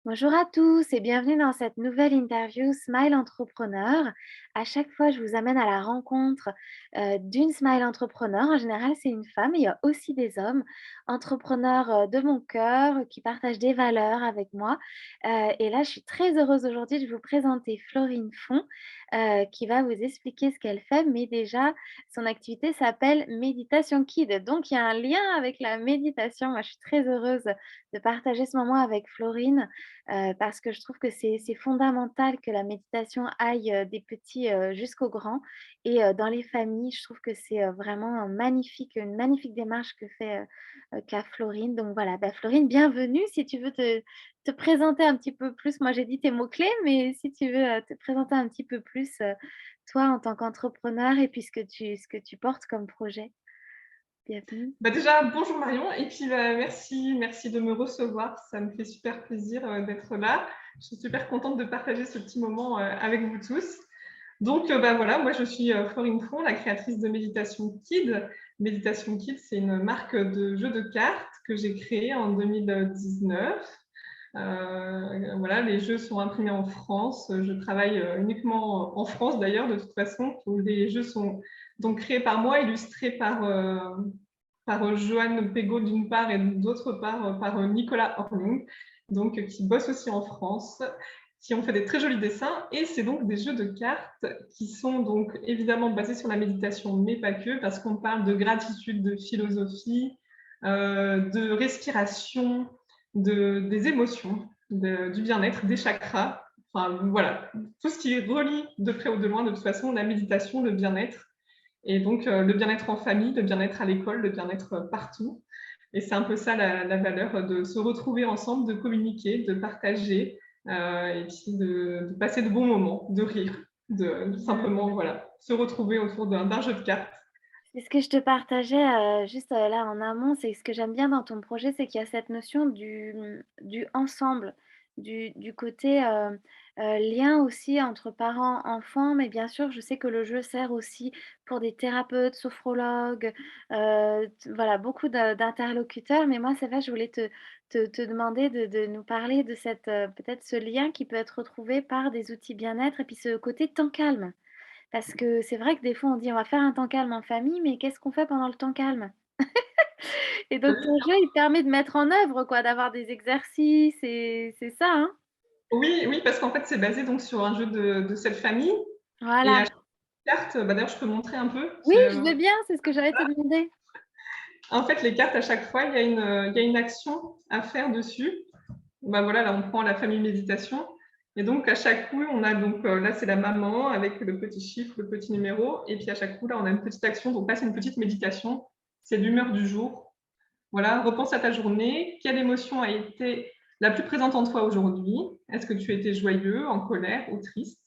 Bonjour à tous et bienvenue dans cette nouvelle interview Smile Entrepreneur. À chaque fois, je vous amène à la rencontre d'une Smile Entrepreneur. En général, c'est une femme, mais il y a aussi des hommes entrepreneurs de mon cœur qui partagent des valeurs avec moi. Et là, je suis très heureuse aujourd'hui de vous présenter Florine Font qui va vous expliquer ce qu'elle fait. Mais déjà, son activité s'appelle Méditation Kid. Donc, il y a un lien avec la méditation. Moi, je suis très heureuse de partager ce moment avec Florine parce que je trouve que c'est fondamental que la méditation aille, des petits, jusqu'aux grands et dans les familles, je trouve que c'est, vraiment une magnifique démarche que fait, qu'a Florine. Donc voilà, bah, Florine, bienvenue. Si tu veux te présenter un petit peu plus, moi j'ai dit tes mots clés, mais si tu veux, te présenter un petit peu plus, toi en tant qu'entrepreneur et puis ce que tu portes comme projet. Bienvenue. Bah, déjà, bonjour Marion et puis, merci de me recevoir. Ça me fait super plaisir, d'être là. Je suis super contente de partager ce petit moment, avec vous tous. Donc, bah, voilà, moi je suis, Florine Font, la créatrice de Méditation Kid. Méditation Kid, c'est une marque de jeux de cartes que j'ai créée en 2019. Voilà, les jeux sont imprimés en France. Je travaille, uniquement en France d'ailleurs, de toute façon. Les jeux sont donc créés par moi, illustrés par Joanne Pégaud d'une part et d'autre part par Nicolas Orling, donc qui bosse aussi en France, qui ont fait des très jolis dessins. Et c'est donc des jeux de cartes qui sont donc évidemment basés sur la méditation, mais pas que, parce qu'on parle de gratitude, de philosophie, de respiration, des émotions, du bien-être, des chakras. Enfin voilà, tout ce qui relie de près ou de loin, de toute façon, la méditation, le bien-être. Et donc, le bien-être en famille, le bien-être à l'école, le bien-être partout. Et c'est un peu ça la valeur de se retrouver ensemble, de communiquer, de partager, et puis de passer de bons moments, de rire, de Mmh. simplement voilà, se retrouver autour d'un jeu de cartes. C'est ce que je te partageais, juste, là en amont, c'est ce que j'aime bien dans ton projet, c'est qu'il y a cette notion du ensemble, du côté, lien aussi entre parents, enfants, mais bien sûr, je sais que le jeu sert aussi pour des thérapeutes, sophrologues, t voilà, beaucoup d'interlocuteurs, mais moi, c'est vrai, je voulais te demander de nous parler de cette, peut-être ce lien qui peut être retrouvé par des outils bien-être et puis ce côté temps calme. Parce que c'est vrai que des fois on dit: «On va faire un temps calme en famille», mais qu'est-ce qu'on fait pendant le temps calme? Et donc ton jeu, il permet de mettre en œuvre quoi, d'avoir des exercices et c'est ça, hein? Oui, oui, parce qu'en fait, c'est basé donc sur un jeu de cette famille. Et à Voilà. chaque carte, bah, d'ailleurs, je peux montrer un peu. Oui, je veux bien, c'est ce que j'allais te demander. En fait, les cartes, à chaque fois, il y a une action à faire dessus. Bah, voilà, là, on prend la famille méditation. Et donc, à chaque coup, on a donc, là, c'est la maman avec le petit chiffre, le petit numéro. Et puis, à chaque coup, là, on a une petite action. Donc là, c'est une petite méditation. C'est l'humeur du jour. Voilà, repense à ta journée. Quelle émotion a été la plus présente en toi aujourd'hui? Est-ce que tu étais joyeux, en colère ou triste?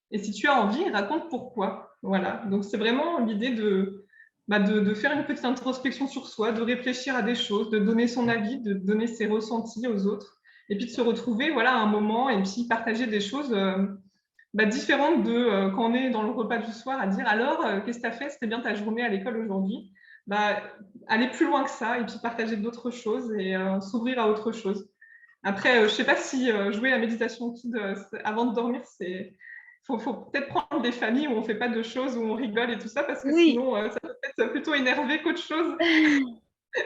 Et si tu as envie, raconte pourquoi. Voilà, donc c'est vraiment l'idée de faire une petite introspection sur soi, de réfléchir à des choses, de donner son avis, de donner ses ressentis aux autres, et puis de se retrouver voilà, à un moment et puis partager des choses différentes de quand on est dans le repas du soir à dire alors, qu'est-ce que tu as fait? C'était bien ta journée à l'école aujourd'hui? Bah, aller plus loin que ça et puis partager d'autres choses et s'ouvrir à autre chose. Après, je ne sais pas si jouer à méditation guide avant de dormir, c'est faut peut-être prendre des familles où on ne fait pas de choses, où on rigole et tout ça, parce que Oui, sinon, ça peut être plutôt énervé qu'autre chose,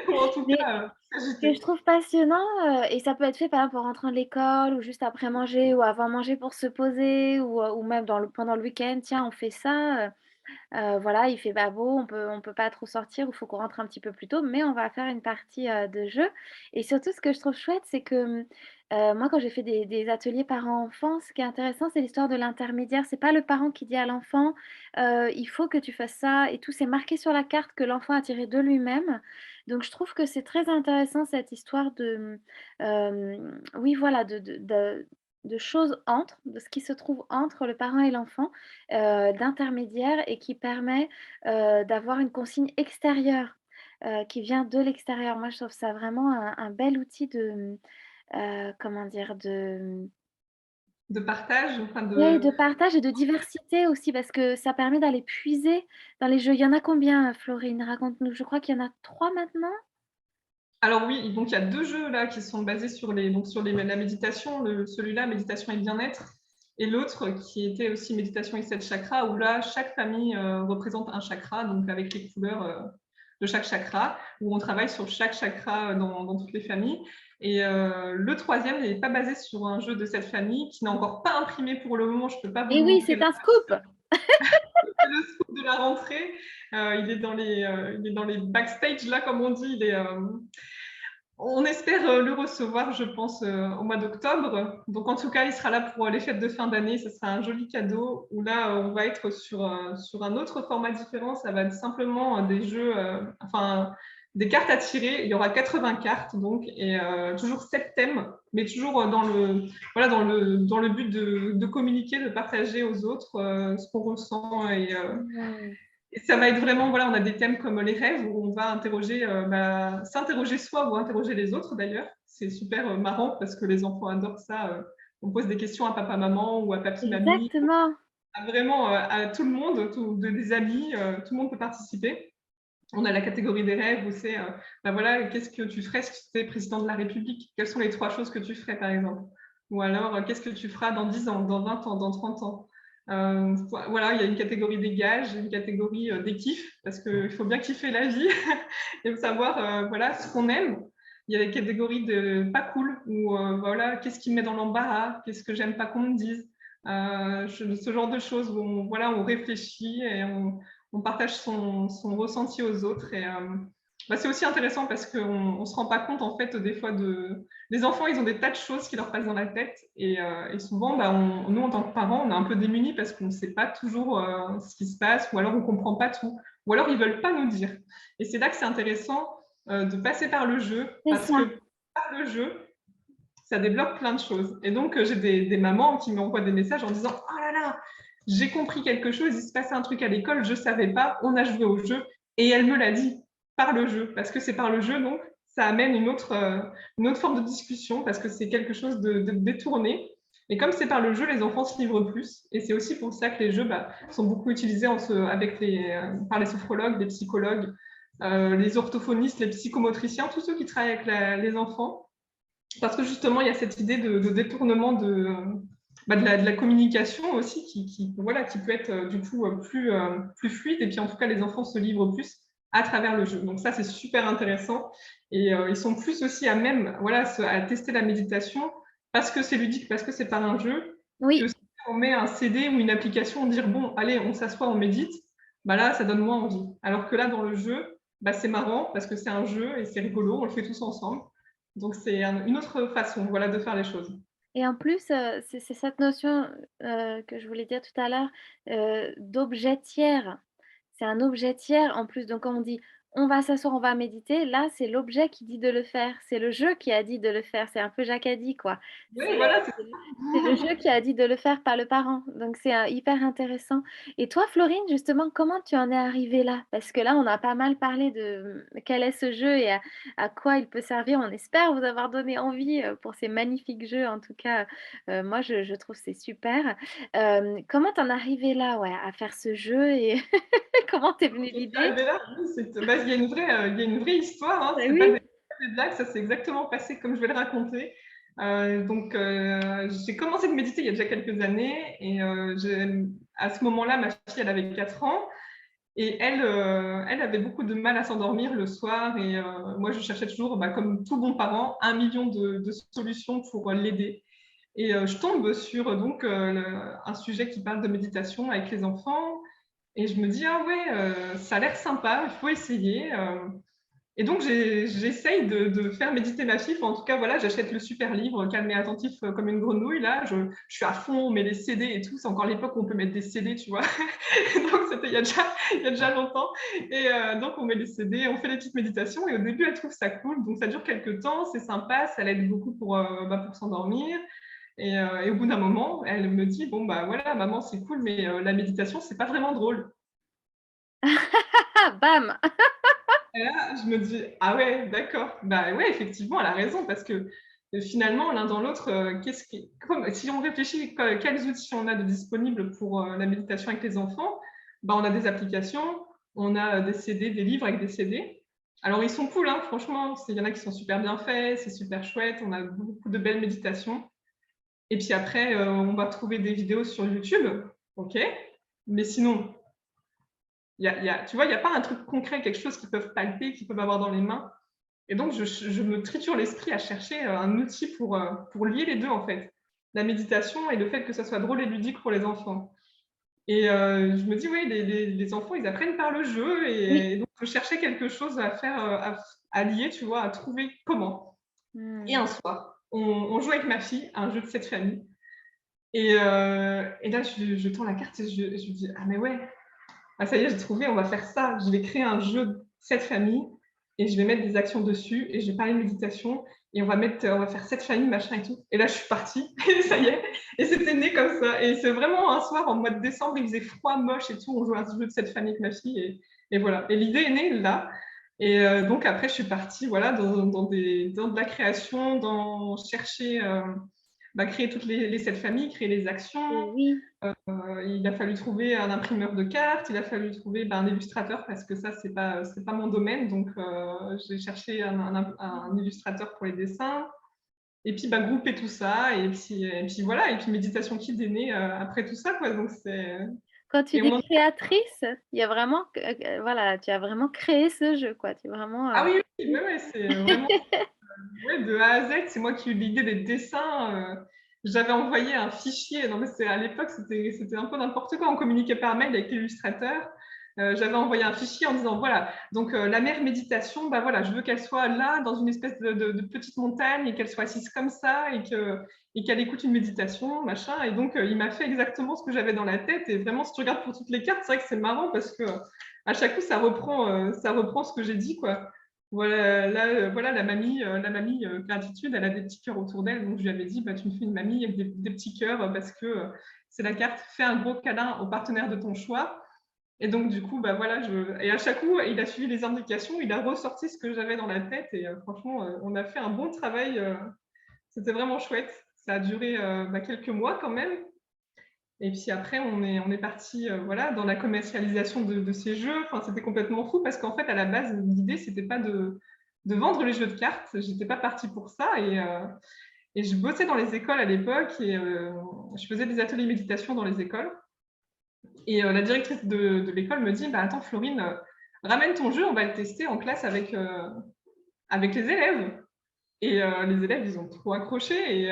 ou en tout mais cas, ce que je s'agiter. trouve passionnant, et ça peut être fait, par exemple, en rentrant de l'école ou juste après manger ou avant manger pour se poser ou même pendant le week-end: «Tiens, on fait ça», voilà, il fait pas beau, on peut pas trop sortir ou il faut qu'on rentre un petit peu plus tôt, mais on va faire une partie, de jeu et surtout ce que je trouve chouette, c'est que, moi quand j'ai fait des ateliers parents-enfants, ce qui est intéressant, c'est l'histoire de l'intermédiaire. C'est pas le parent qui dit à l'enfant, «Il faut que tu fasses ça» et tout, c'est marqué sur la carte que l'enfant a tiré de lui-même. Donc je trouve que c'est très intéressant cette histoire de, oui voilà, de choses de ce qui se trouve entre le parent et l'enfant d'intermédiaire et qui permet, d'avoir une consigne extérieure, qui vient de l'extérieur. Moi, je trouve ça vraiment un bel outil de, comment dire? De partage, enfin Ouais, de de partage et de diversité aussi parce que ça permet d'aller puiser dans les jeux. Il y en a combien, Florine? Raconte-nous. Je crois qu'il y en a 3 maintenant? Alors oui, donc il y a 2 jeux là qui sont basés sur la méditation, celui-là, méditation et bien-être, et l'autre qui était aussi méditation et 7 chakras, où là, chaque famille représente un chakra, donc avec les couleurs de chaque chakra, où on travaille sur chaque chakra dans toutes les familles. Et le troisième n'est pas basé sur un jeu de cette famille, qui n'est encore pas imprimé pour le moment, je ne peux pas vous Et le oui, montrer c'est là, un scoop. c'est le scoop de la rentrée. Il est dans les backstage, là, comme on dit, on espère le recevoir, je pense, au mois d'octobre. Donc, en tout cas, il sera là pour les fêtes de fin d'année. Ce sera un joli cadeau où là, on va être sur un autre format différent. Ça va être simplement des jeux, enfin, des cartes à tirer. Il y aura 80 cartes, donc, et toujours 7 thèmes, mais toujours voilà, dans le but de communiquer, de partager aux autres ce qu'on ressent Mmh. et ça va être vraiment, voilà, on a des thèmes comme les rêves où on va s'interroger soi ou interroger les autres d'ailleurs. C'est super marrant parce que les enfants adorent ça. On pose des questions à papa, maman ou à papy, mamie, Exactement. vraiment à tout le monde, des amis, tout le monde peut participer. On a la catégorie des rêves où c'est, voilà, qu'est-ce que tu ferais si tu étais président de la République? Quelles sont les 3 choses que tu ferais, par exemple? Ou alors, qu'est-ce que tu feras dans 10 ans, dans 20 ans, dans 30 ans? Voilà, il y a une catégorie des gages, une catégorie des kiffs, parce qu'il faut bien kiffer la vie et savoir voilà, ce qu'on aime. Il y a les catégories de pas cool, ou voilà, qu'est-ce qui me met dans l'embarras, qu'est-ce que j'aime pas qu'on me dise. Ce genre de choses où voilà, on réfléchit et on partage son ressenti aux autres. Et c'est aussi intéressant parce qu'on ne se rend pas compte, en fait, des fois, les enfants, ils ont des tas de choses qui leur passent dans la tête. Et souvent, nous, en tant que parents, on est un peu démunis parce qu'on ne sait pas toujours ce qui se passe, ou alors on ne comprend pas tout, ou alors ils ne veulent pas nous dire. Et c'est là que c'est intéressant de passer par le jeu, C'est parce ça. que par le jeu, ça débloque plein de choses. Et donc, j'ai des mamans qui m'envoient des messages en disant: «Oh là là, j'ai compris quelque chose, il se passait un truc à l'école, je ne savais pas, on a joué au jeu et elle me l'a dit par le jeu». Parce que c'est par le jeu, donc ça amène une autre forme de discussion parce que c'est quelque chose de détourné. Et comme c'est par le jeu, les enfants se livrent plus. Et c'est aussi pour ça que les jeux sont beaucoup utilisés par les sophrologues, les psychologues, les orthophonistes, les psychomotriciens, tous ceux qui travaillent avec les enfants, parce que justement, il y a cette idée de détournement de la communication aussi voilà, qui peut être du coup plus fluide. Et puis en tout cas, les enfants se livrent plus à travers le jeu. Donc ça, c'est super intéressant. Et ils sont plus aussi à même, voilà, à tester la méditation parce que c'est ludique, parce que c'est par un jeu, que Oui. si on met un CD ou une application, dire bon, allez, on s'assoit, on médite, là, ça donne moins envie. Alors que là, dans le jeu, c'est marrant parce que c'est un jeu et c'est rigolo, on le fait tous ensemble. Donc c'est une autre façon, voilà, de faire les choses. Et en plus, c'est cette notion, que je voulais dire tout à l'heure, d'objet tiers. C'est un objet tiers en plus, donc quand on dit: «On va s'asseoir, on va méditer», là, c'est l'objet qui dit de le faire. C'est le jeu qui a dit de le faire. C'est un peu Jacques quoi. Oui, C'est, voilà, c'est c'est le jeu qui a dit de le faire, pas le parent. Donc c'est, hyper intéressant. Et toi, Florine, justement, comment tu en es arrivée là? Parce que là, on a pas mal parlé de, quel est ce jeu et à quoi il peut servir. On espère vous avoir donné envie, pour ces magnifiques jeux. En tout cas, moi, je trouve c'est super. Comment tu en es arrivée là, ouais, à faire ce jeu et comment t'es venue l'idée? arrivé là, oui, il y a il y a une vraie histoire, hein, Bah c'est pas oui. des blagues, ça s'est exactement passé comme je vais le raconter. J'ai commencé de méditer il y a déjà quelques années et à ce moment-là, ma fille, elle avait 4 ans et elle avait beaucoup de mal à s'endormir le soir et moi, je cherchais toujours, comme tout bon parent, 1 million de solutions pour l'aider. Et je tombe sur un sujet qui parle de méditation avec les enfants et je me dis: «Ah ouais, ça a l'air sympa, il faut essayer». Et donc j'essaye de faire méditer ma fille. Enfin, en tout cas, voilà, j'achète le super livre «Calme et attentif comme une grenouille» là, je suis à fond, on met les CD et tout. C'est encore l'époque où on peut mettre des CD, tu vois? Donc c'était il y a déjà longtemps et donc on met les CD, on fait les petites méditations et au début, elle trouve ça cool. Donc ça dure quelques temps, c'est sympa, ça l'aide beaucoup pour s'endormir. Et au bout d'un moment, elle me dit: «Bon, voilà, maman, c'est cool, mais la méditation, c'est pas vraiment drôle». Bam! Et là, je me dis: «Ah ouais, d'accord». Bah ouais, effectivement, elle a raison parce que, finalement, l'un dans l'autre, qu'est-ce qui comme si on réfléchit quels outils on a de disponibles pour la méditation avec les enfants, on a des applications, on a des CD, des livres avec des CD. Alors, ils sont cool, hein, franchement. Il y en a qui sont super bien faits, c'est super chouette. On a beaucoup de belles méditations. Et puis après, on va trouver des vidéos sur YouTube. OK. Mais sinon, tu vois, il n'y a pas un truc concret, quelque chose qu'ils peuvent palper, qu'ils peuvent avoir dans les mains. Et donc, je me triture l'esprit à chercher un outil pour lier les deux, en fait. La méditation et le fait que ça soit drôle et ludique pour les enfants. Et je me dis, oui, les enfants, ils apprennent par le jeu. Oui. Et donc, je cherchais quelque chose à faire, à lier, tu vois, à trouver comment. Et Mmh. un soir, on joue avec ma fille à un jeu de cette famille. Et là, je tends la carte et je lui dis: «Ah mais ouais, ah ça y est, j'ai trouvé, on va faire ça. Je vais créer un jeu de cette famille et je vais mettre des actions dessus et je vais parler de méditation et on va faire cette famille, machin et tout». Et là, je suis partie et ça y est, et c'était né comme ça. Et c'est vraiment un soir en mois de décembre, il faisait froid, moche et tout, on jouait à ce jeu de cette famille avec ma fille et voilà. Et l'idée est née là. Et donc après, je suis partie, voilà, dans de la création, dans chercher, créer toutes les 7 familles, créer les actions. Oui. Il a fallu trouver un imprimeur de cartes, il a fallu trouver, un illustrateur parce que ça, c'est pas mon domaine. Donc, j'ai cherché un illustrateur pour les dessins et puis, grouper tout ça et puis voilà. Et puis Méditation Kids est né, après tout ça, quoi. Donc c'est Quand tu et on dis en créatrice, il y a vraiment voilà, tu as vraiment créé ce jeu, quoi. Tu es vraiment, ah oui, oui, ouais, ouais, c'est vraiment, ouais, de A à Z, c'est moi qui ai eu l'idée des dessins. J'avais envoyé un fichier, non mais c'est à l'époque, c'était un peu n'importe quoi. On communiquait par mail avec l'illustrateur. J'avais envoyé un fichier en disant: «Voilà, donc la mère méditation, voilà, je veux qu'elle soit là, dans une espèce de petite montagne et qu'elle soit assise comme ça et qu'elle écoute une méditation, machin». Et donc il m'a fait exactement ce que j'avais dans la tête. Et vraiment, si tu regardes pour toutes les cartes, c'est vrai que c'est marrant parce que à chaque coup, ça reprend ce que j'ai dit, quoi. Voilà, là, voilà la mamie, gratitude, elle a des petits cœurs autour d'elle. Donc je lui avais dit: «Tu me fais une mamie avec des petits cœurs, parce que, c'est la carte "Fais un gros câlin au partenaire de ton choix"». Et donc du coup, voilà, et à chaque coup, il a suivi les indications, il a ressorti ce que j'avais dans la tête. Et franchement, on a fait un bon travail, c'était vraiment chouette. Ça a duré, quelques mois quand même. Et puis après, on est parti, voilà, dans la commercialisation de ces jeux. Enfin, c'était complètement fou parce qu'en fait, à la base, l'idée, c'était pas de vendre les jeux de cartes. J'étais pas partie pour ça. Et je bossais dans les écoles à l'époque. Et je faisais des ateliers méditation dans les écoles. Et la directrice de l'école me dit: «Attends Florine, ramène ton jeu, on va le tester en classe avec les élèves». Et les élèves, ils ont trop accroché. Et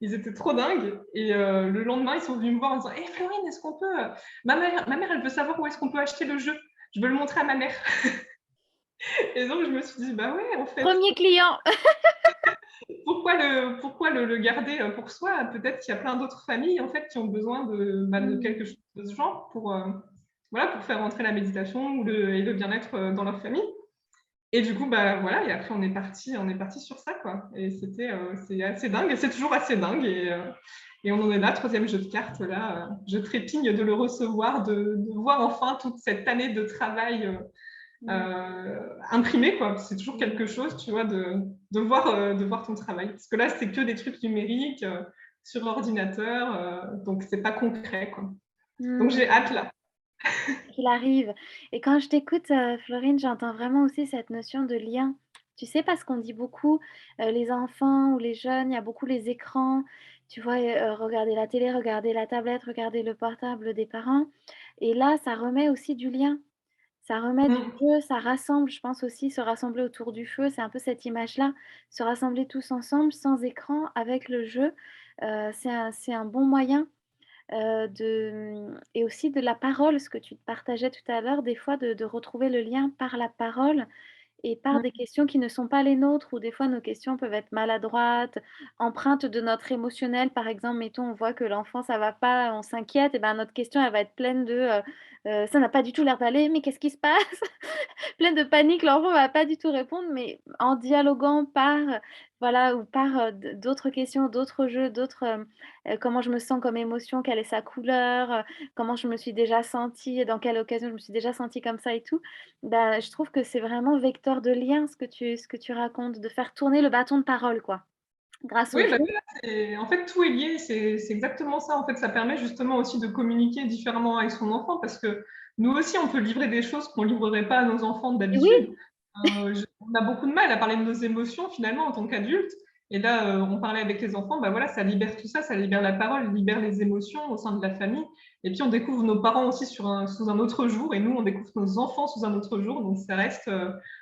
ils étaient trop dingues. Et le lendemain, ils sont venus me voir en disant: «Hé Florine, est-ce qu'on peut, ma mère, elle veut savoir où est-ce qu'on peut acheter le jeu. Je veux le montrer à ma mère». Et donc je me suis dit: «Bah ouais, en fait, 1er client. pourquoi le garder, pour soi? Peut-être qu'il y a plein d'autres familles, en fait, qui ont besoin de Mmh. quelque chose de ce genre pour, voilà, pour faire rentrer la méditation ou le bien-être, dans leur famille». Et du coup, voilà. Et après on est parti sur ça, quoi. Et c'est assez dingue et c'est toujours assez dingue. Et on en est là, 3e jeu de cartes là. Je trépigne de le recevoir, de voir enfin toute cette année de travail, Mmh. imprimé, quoi. C'est toujours Mmh. quelque chose, tu vois, de voir ton travail. Parce que là, c'est que des trucs numériques, sur ordinateur, donc c'est pas concret, quoi. Donc j'ai Mmh. hâte là. Qu'il arrive. Et quand je t'écoute, Florine, j'entends vraiment aussi cette notion de lien. Tu sais, parce qu'on dit beaucoup, les enfants ou les jeunes, il y a beaucoup les écrans, tu vois? Regarder la télé, regarder la tablette, regarder le portable des parents. Et là, ça remet aussi du lien. Ça remet du Mmh. jeu, ça rassemble, je pense aussi se rassembler autour du feu, c'est un peu cette image-là. Se rassembler tous ensemble, sans écran, avec le jeu, c'est un bon moyen. Et aussi de la parole, ce que tu partageais tout à l'heure, des fois de retrouver le lien par la parole et par des Mmh. questions qui ne sont pas les nôtres, ou des fois nos questions peuvent être maladroites, empreintes de notre émotionnel. Par exemple, mettons, on voit que l'enfant ça va pas, on s'inquiète, et ben notre question elle va être pleine de, «Ça n'a pas du tout l'air d'aller, mais qu'est-ce qui se passe?» Pleine de panique, l'enfant va pas du tout répondre, mais en dialoguant par, voilà, ou par, d'autres questions, d'autres jeux, d'autres, comment je me sens comme émotion, quelle est sa couleur, comment je me suis déjà sentie, dans quelle occasion je me suis déjà sentie comme ça et tout. Bah, je trouve que c'est vraiment vecteur de lien ce que tu racontes, de faire tourner le bâton de parole, quoi, grâce Oui, au jeu. voilà, en fait, tout est lié, c'est exactement ça. En fait, ça permet justement aussi de communiquer différemment avec son enfant parce que nous aussi, on peut livrer des choses qu'on livrerait pas à nos enfants Et oui, d'habitude. Je on a beaucoup de mal à parler de nos émotions finalement en tant qu'adultes et là, on parlait avec les enfants, bah, voilà, ça libère tout ça, ça libère la parole, libère les émotions au sein de la famille et puis on découvre nos parents aussi sous un autre jour et nous, on découvre nos enfants sous un autre jour donc ça reste,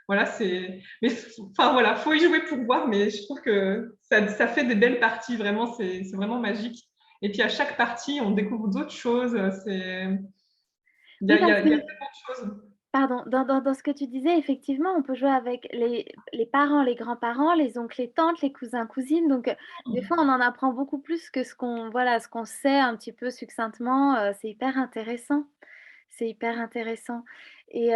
voilà, c'est mais enfin voilà, faut y jouer pour voir mais je trouve que ça fait des belles parties vraiment, c'est vraiment magique et puis à chaque partie, on découvre d'autres choses, c'est Oui, parce il y a que tellement de choses. pardon, dans ce que tu disais, effectivement, on peut jouer avec les parents, les grands-parents, les oncles et tantes, les cousins, cousines, donc des fois, on en apprend beaucoup plus que ce qu'on sait un petit peu succinctement, c'est hyper intéressant. C'est hyper intéressant et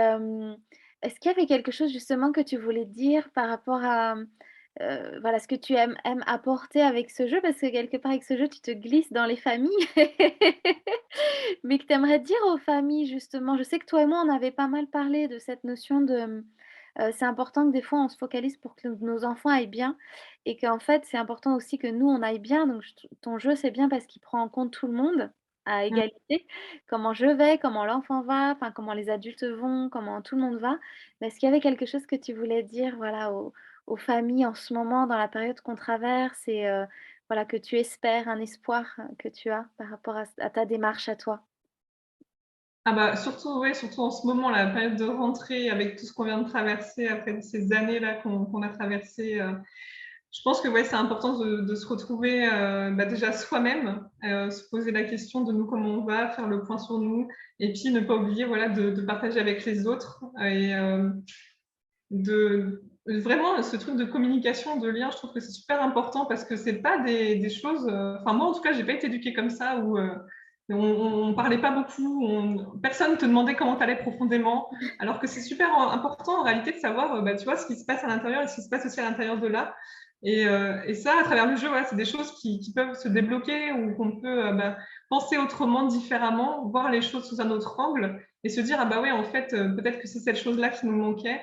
est-ce qu'il y avait quelque chose justement que tu voulais dire par rapport à, voilà, ce que tu aimes apporter avec ce jeu? Parce que quelque part avec ce jeu, tu te glisses dans les familles. Mais que tu aimerais dire aux familles justement? Je sais que toi et moi, on avait pas mal parlé de cette notion de, c'est important que des fois on se focalise pour que nos enfants aillent bien et qu'en fait, c'est important aussi que nous, on aille bien. Donc je ton jeu, c'est bien parce qu'il prend en compte tout le monde à Mmh. égalité. Comment je vais, comment l'enfant va, enfin comment les adultes vont, comment tout le monde va. Mais est-ce qu'il y avait quelque chose que tu voulais dire, voilà, aux familles en ce moment, dans la période qu'on traverse et voilà, que tu espères, un espoir, que tu as par rapport à ta démarche à toi? Ah bah, surtout, ouais, surtout en ce moment, la période de rentrée avec tout ce qu'on vient de traverser après ces années-là qu'on a traversées, je pense que, ouais, c'est important de se retrouver, bah, déjà soi-même, se poser la question de nous, comment on va, faire le point sur nous et puis ne pas oublier, voilà, de partager avec les autres et de vraiment ce truc de communication, de lien, je trouve que c'est super important parce que c'est pas des choses, enfin moi en tout cas, j'ai pas été éduquée comme ça où, on parlait pas beaucoup, personne te demandait comment tu allais profondément, alors que c'est super important en réalité de savoir, bah, tu vois, ce qui se passe à l'intérieur et ce qui se passe aussi à l'intérieur de là et ça, à travers le jeu, ouais, c'est des choses qui peuvent se débloquer ou qu'on peut, bah, penser autrement, différemment, voir les choses sous un autre angle et se dire: «Ah bah, ouais, en fait, peut-être que c'est cette chose-là qui nous manquait»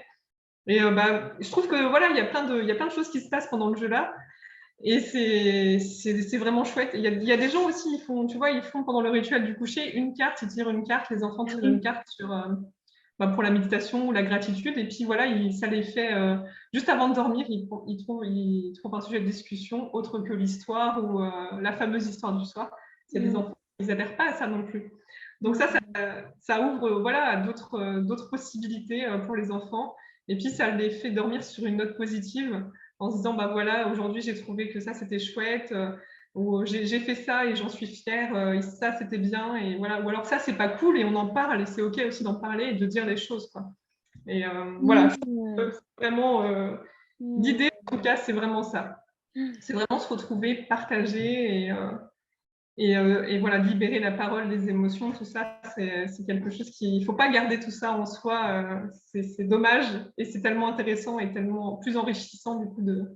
et bah, je trouve que voilà, il y a plein de choses qui se passent pendant le jeu là et c'est vraiment chouette. Il y a des gens aussi, ils font, tu vois, ils font pendant le rituel du coucher une carte, ils tirent une carte, les enfants Ah tirent une oui. carte sur, bah, pour la méditation ou la gratitude et puis voilà, ça les fait, juste avant de dormir, ils trouvent un sujet de discussion autre que l'histoire ou, la fameuse histoire du soir. Il y a des Mmh. enfants, ils adhèrent pas à ça non plus. Donc Mmh. ça ouvre, voilà, à d'autres possibilités, pour les enfants et puis ça les fait dormir sur une note positive en se disant: «Bah, voilà, aujourd'hui j'ai trouvé que ça c'était chouette, ou j'ai fait ça et j'en suis fière, et ça c'était bien» et voilà. Ou alors ça c'est pas cool et on en parle et c'est OK aussi d'en parler et de dire les choses, quoi et voilà, je trouve Mmh. que c'est vraiment, Mmh. l'idée en tout cas, c'est vraiment ça. C'est vraiment se retrouver, partager et voilà, libérer la parole, les émotions, tout ça, c'est quelque chose qui il faut pas garder tout ça en soi, c'est dommage et c'est tellement intéressant et tellement plus enrichissant du coup de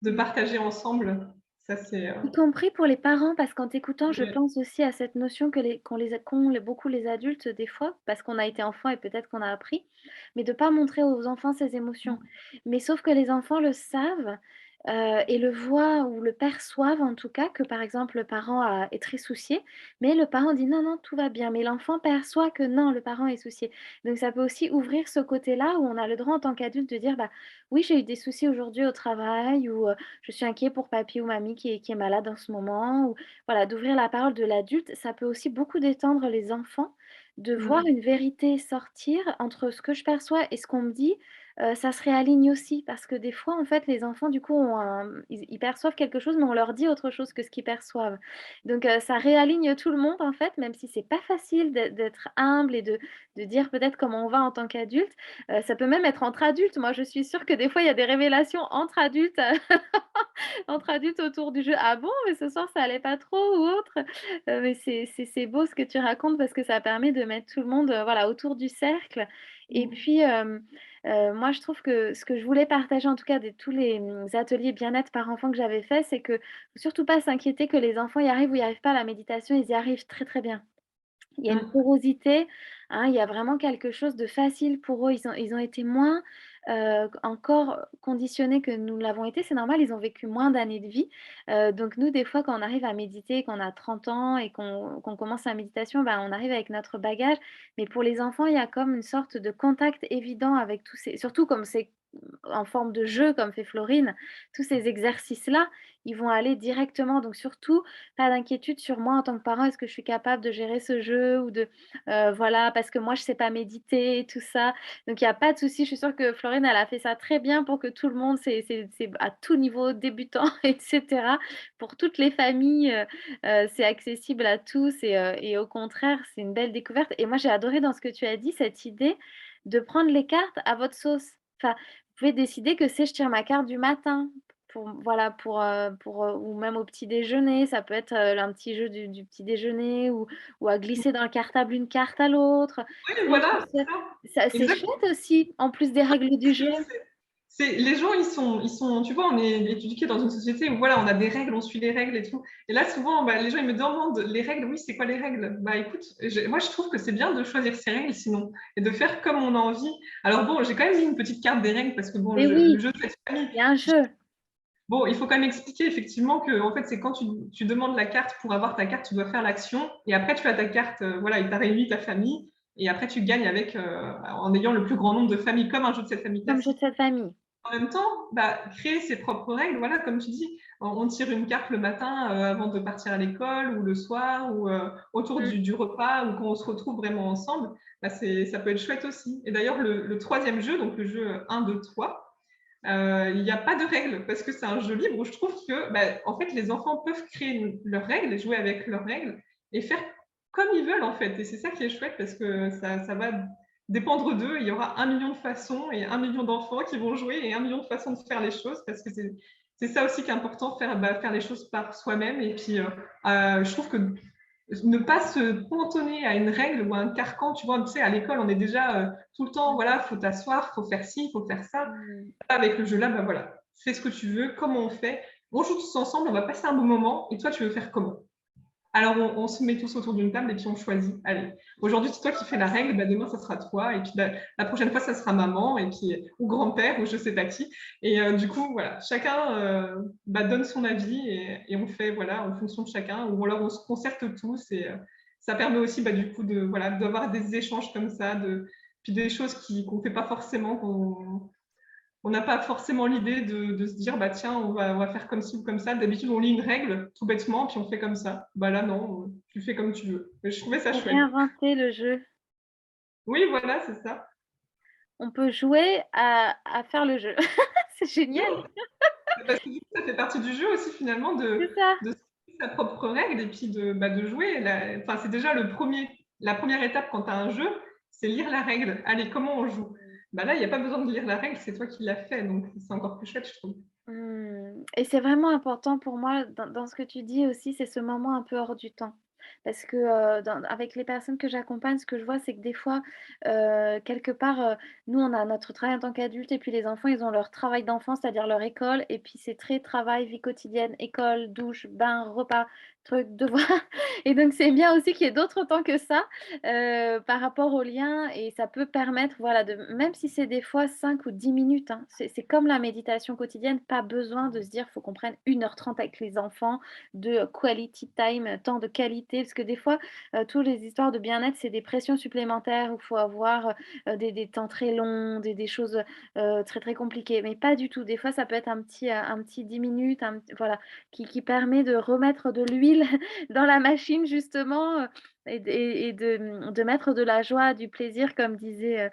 Mmh. partager ensemble. Ça c'est, Y compris pour les parents, parce qu'en t'écoutant, je ouais. pense aussi à cette notion que les qu'ont beaucoup les adultes des fois, parce qu'on a été enfant et peut-être qu'on a appris, mais de pas montrer aux enfants ses émotions. Mais sauf que les enfants le savent, et le voient ou le perçoivent en tout cas, que par exemple le parent est très soucié, mais le parent dit: «Non, non, tout va bien», mais l'enfant perçoit que non, le parent est soucié. Donc ça peut aussi ouvrir ce côté-là où on a le droit en tant qu'adulte de dire: «Bah, oui, j'ai eu des soucis aujourd'hui au travail» ou je suis inquiet pour papy ou mamie qui est malade en ce moment ou voilà, d'ouvrir la parole de l'adulte, ça peut aussi beaucoup détendre les enfants, de voir Mmh. une vérité sortir entre ce que je perçois et ce qu'on me dit, ça se réaligne aussi parce que des fois, en fait, les enfants, du coup, ils perçoivent quelque chose, mais on leur dit autre chose que ce qu'ils perçoivent. Donc ça réaligne tout le monde, en fait, même si c'est pas facile d'être humble et de dire peut-être comment on va en tant qu'adulte. Ça peut même être entre adultes. Moi, je suis sûre que des fois, il y a des révélations entre adultes, entre adultes autour du jeu. «Ah bon? Mais ce soir, ça allait pas trop» ou autre. Mais c'est beau ce que tu racontes parce que ça permet de mettre tout le monde, voilà, autour du cercle et Mmh. puis, moi, je trouve que ce que je voulais partager, en tout cas, de tous les, ateliers bien-être par enfant que j'avais fait, c'est que faut surtout pas s'inquiéter que les enfants y arrivent ou y arrivent pas à la méditation, ils y arrivent très, très bien. Il y a une Mmh. porosité, hein, il y a vraiment quelque chose de facile pour eux. Ils ont été moins, encore conditionnés que nous l'avons été. C'est normal, ils ont vécu moins d'années de vie. Donc nous, des fois, quand on arrive à méditer, qu'on a 30 ans et qu'on commence la méditation, ben, on arrive avec notre bagage. Mais pour les enfants, il y a comme une sorte de contact évident avec tous ces surtout comme c'est en forme de jeu comme fait Florine, tous ces exercices-là, ils vont aller directement donc surtout, pas d'inquiétude sur moi en tant que parent. Est-ce que je suis capable de gérer ce jeu ou de, voilà, parce que moi je sais pas méditer et tout ça. Donc il y a pas de souci, je suis sûre que Florine, elle a fait ça très bien pour que tout le monde, c'est à tout niveau, débutant et cetera. Pour toutes les familles, c'est accessible à tous et au contraire, c'est une belle découverte et moi j'ai adoré dans ce que tu as dit, cette idée de prendre les cartes à votre sauce. Enfin, vous pouvez décider que c'est je tire ma carte du matin pour voilà, ou même au petit déjeuner, ça peut être, un petit jeu du petit déjeuner ou à glisser dans le cartable une carte à l'autre. Oui, Ça, je voilà, trouve c'est ça. ça c'est Exactement. chouette aussi, en plus des règles du jeu. Les gens, tu vois, on est éduqués dans une société où voilà, on a des règles, on suit les règles et tout. Et là, souvent, bah, les gens, ils me demandent les règles. Oui, c'est quoi les règles? Bah, écoute, moi, je trouve que c'est bien de choisir ses règles sinon et de faire comme on a envie. Alors bon, j'ai quand même mis une petite carte des règles parce que bon, Mais le oui, jeu de cette famille, il y a un jeu. bon, il faut quand même expliquer effectivement que en fait, c'est quand tu demandes la carte pour avoir ta carte, tu dois faire l'action et après tu as ta carte, voilà, et tu as réuni ta famille et après tu gagnes avec en ayant le plus grand nombre de familles comme un jeu de cette famille Comme jeu de classique. cette famille. En même temps, bah, créer ses propres règles, voilà, comme tu dis, on tire une carte le matin avant de partir à l'école ou le soir ou autour Mmh. du repas ou quand on se retrouve vraiment ensemble, bah, ça peut être chouette aussi. Et d'ailleurs, le troisième jeu, donc le jeu 1, 2, 3, il n'y a pas de règles parce que c'est un jeu libre où je trouve que, bah, en fait, les enfants peuvent créer leurs règles, jouer avec leurs règles et faire comme ils veulent en fait. Et c'est ça qui est chouette parce que ça va dépendre d'eux. Il y aura 1 million de façons et 1 million d'enfants qui vont jouer et 1 million de façons de faire les choses parce que c'est ça aussi qui est important, faire les choses par soi-même. Et puis, je trouve que ne pas se cantonner à une règle ou à un carcan, tu vois, tu sais, à l'école, on est déjà tout le temps, voilà, faut t'asseoir, faut faire ci, faut faire ça. Mmh. Avec le jeu là, bah voilà, fais ce que tu veux, comment on fait. On joue tous ensemble, on va passer un bon moment. Et toi, tu veux faire comment? Alors, on se met tous autour d'une table et puis on choisit. Allez, aujourd'hui, c'est toi qui fais la règle, bah, demain, ça sera toi. Et puis la prochaine fois, ça sera maman et puis, ou grand-père ou je sais pas qui. Et du coup, voilà, chacun bah, donne son avis et on fait voilà, en fonction de chacun. Ou alors, on se concerte tous et ça permet aussi bah, du coup voilà, d'avoir des échanges comme ça, puis des choses qu'on ne fait pas forcément, on n'a pas forcément l'idée de se dire, bah tiens, on va faire comme ci ou comme ça. D'habitude, on lit une règle tout bêtement, puis on fait comme ça. Bah là, non, tu fais comme tu veux. Mais je trouvais ça Faut chouette. réinventer le jeu. Oui, voilà, c'est ça. On peut jouer à faire le jeu. C'est Oui, génial, parce que du coup, ça fait partie du jeu aussi, finalement, c'est ça. de suivre sa propre règle et puis bah, de jouer. Enfin, c'est déjà la première étape quand tu as un jeu, c'est lire la règle. Allez, comment on joue? Bah là, il n'y a pas besoin de lire la règle, c'est toi qui l'as fait. Donc, c'est encore plus chouette, je trouve. Et c'est vraiment important pour moi dans ce que tu dis aussi, c'est ce moment un peu hors du temps. Parce que, avec les personnes que j'accompagne, ce que je vois, c'est que des fois, quelque part, nous, on a notre travail en tant qu'adultes et puis les enfants, ils ont leur travail d'enfant, c'est-à-dire leur école et puis c'est très travail, vie quotidienne, école, douche, bain, repas, trucs, devoirs et donc c'est bien aussi qu'il y ait d'autres temps que ça, par rapport aux liens et ça peut permettre, voilà, de même si c'est des fois 5 ou 10 minutes, hein, c'est comme la méditation quotidienne, pas besoin de se dire: «Faut qu'on prenne 1h30 avec les enfants, de quality time, temps de qualité». Parce que des fois, tous les histoires de bien-être, c'est des pressions supplémentaires où il faut avoir, des temps très longs, des choses, très, très compliquées. Mais pas du tout. Des fois, ça peut être un petit 10 minutes, voilà, qui permet de remettre de l'huile dans la machine justement, de mettre de la joie, du plaisir comme disait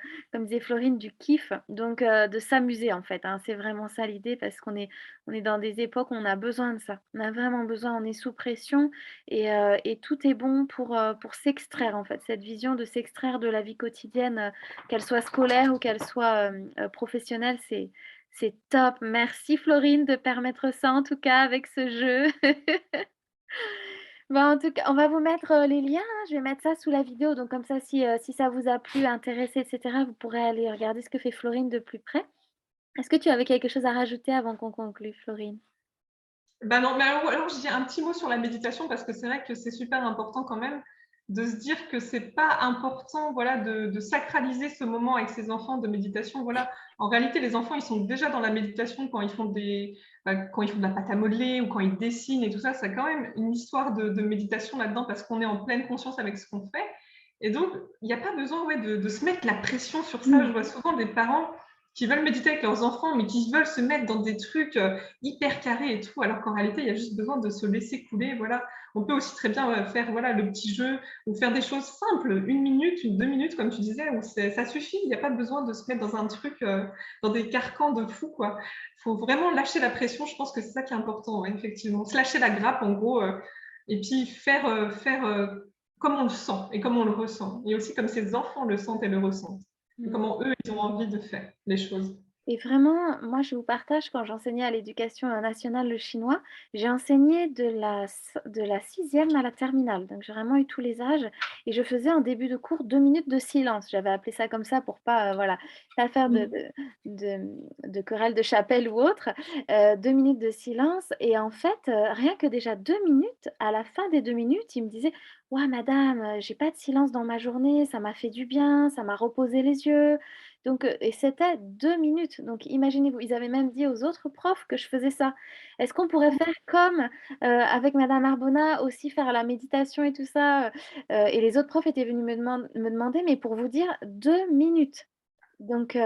Florine, du kiff, donc de s'amuser en fait, hein. C'est vraiment ça l'idée parce on est dans des époques où on a besoin de ça. On a vraiment besoin, on est sous pression et tout est bon pour s'extraire en fait. Cette vision de s'extraire de la vie quotidienne, qu'elle soit scolaire ou qu'elle soit, professionnelle, c'est top. Merci Florine de permettre ça en tout cas avec ce jeu. Bah, en tout cas, on va vous mettre, les liens, hein. Je vais mettre ça sous la vidéo, donc comme ça si ça vous a plu, intéressé et cetera, vous pourrez aller regarder ce que fait Florine de plus près. Est-ce que tu avais quelque chose à rajouter avant qu'on conclue, Florine? Bah non, mais alors je dis un petit mot sur la méditation parce que c'est vrai que c'est super important quand même de se dire que c'est pas important, voilà, de sacraliser ce moment avec ses enfants de méditation. Voilà, en réalité, les enfants, ils sont déjà dans la méditation quand quand ils font de la pâte à modeler ou quand ils dessinent et tout ça. C'est quand même une histoire de méditation là-dedans parce qu'on est en pleine conscience avec ce qu'on fait. Et donc, il n'y a pas besoin, ouais, de se mettre la pression sur ça. Je Mmh. vois souvent des parents qui veulent méditer avec leurs enfants, mais qui veulent se mettre dans des trucs hyper carrés et tout, alors qu'en réalité, il y a juste besoin de se laisser couler. Voilà. On peut aussi très bien faire voilà, le petit jeu ou faire des choses simples, 1 minute, 2 minutes, comme tu disais, où ça suffit. Il n'y a pas besoin de se mettre dans un truc, dans des carcans de fou, quoi. Il faut vraiment lâcher la pression. Je pense que c'est ça qui est important, ouais, effectivement. Se lâcher la grappe, en gros, et puis faire comme on le sent et comme on le ressent. Et aussi comme ses enfants le sentent et le ressentent. Et Mmh. comment eux, ils ont envie de faire les choses. Et vraiment, moi, je vous partage, quand j'enseignais à l'éducation nationale le chinois, j'ai enseigné de la 6e à la terminale. Donc, j'ai vraiment eu tous les âges. Et je faisais en début de cours 2 minutes de silence. J'avais appelé ça comme ça pour pas, voilà, pas faire Mmh. de chorale de chapelle ou autre. 2 minutes de silence. Et en fait, rien que déjà 2 minutes, à la fin des 2 minutes, ils me disaient: «Ouah, madame, j'ai pas de silence dans ma journée, ça m'a fait du bien, ça m'a reposé les yeux.» Donc, et c'était 2 minutes. Donc imaginez-vous, ils avaient même dit aux autres profs que je faisais ça. Est-ce qu'on pourrait faire comme, avec madame Arbona aussi faire la méditation et tout ça? Et les autres profs étaient venus me demander, mais pour vous dire 2 minutes. Donc,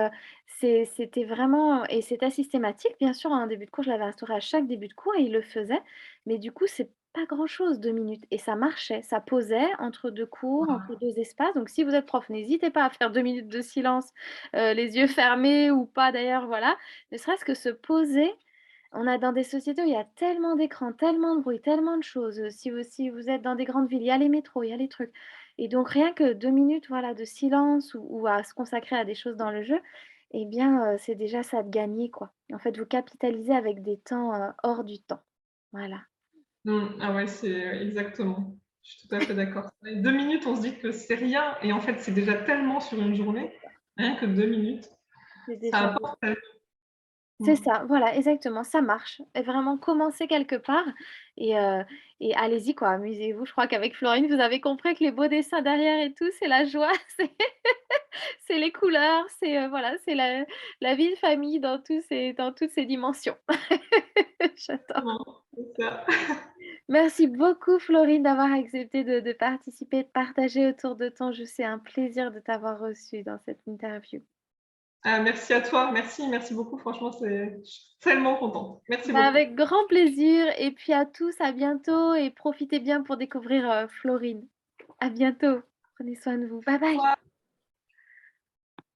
c'était vraiment, et c'était systématique bien sûr, en début de cours, je l'avais instauré à chaque début de cours et ils le faisaient. Mais du coup, c'est pas grand-chose 2 minutes et ça marchait. Ça posait entre 2 cours, entre 2 espaces. Donc si vous êtes prof, n'hésitez pas à faire 2 minutes de silence, les yeux fermés ou pas d'ailleurs, voilà. Ne serait-ce que se poser. On a dans des sociétés où il y a tellement d'écrans, tellement de bruit, tellement de choses. Si vous êtes dans des grandes villes, il y a les métros, il y a les trucs. Et donc rien que 2 minutes, voilà, de silence ou à se consacrer à des choses dans le jeu, eh bien, c'est déjà ça de gagner, quoi. En fait, vous capitalisez avec des temps, hors du temps. Voilà, Mmh. Ah ouais, c'est exactement. Je suis tout à fait d'accord. 2 minutes, on se dit que c'est rien et en fait, c'est déjà tellement sur une journée. Rien que 2 minutes, c'est ça déjà apporte tellement. c'est Mmh. ça, voilà, exactement, ça marche. Et vraiment commencer quelque part et heu et allez-y, quoi, amusez-vous. Je crois qu'avec Florine, vous avez compris que les beaux dessins derrière et tout, c'est la joie, c'est les couleurs, voilà, c'est la vie de famille dans toutes ses dimensions. J'adore. Exactement, c'est ça. Merci beaucoup Florine d'avoir accepté de participer, de partager autour de ton jeu. C'est un plaisir de t'avoir reçue dans cette interview. Ah, merci à toi. Merci, merci beaucoup. Franchement, je suis tellement contente. Merci Bah, beaucoup. avec grand plaisir et puis à tous, à bientôt et profitez bien pour découvrir, Florine. À bientôt. Prenez soin de vous. Bye bye.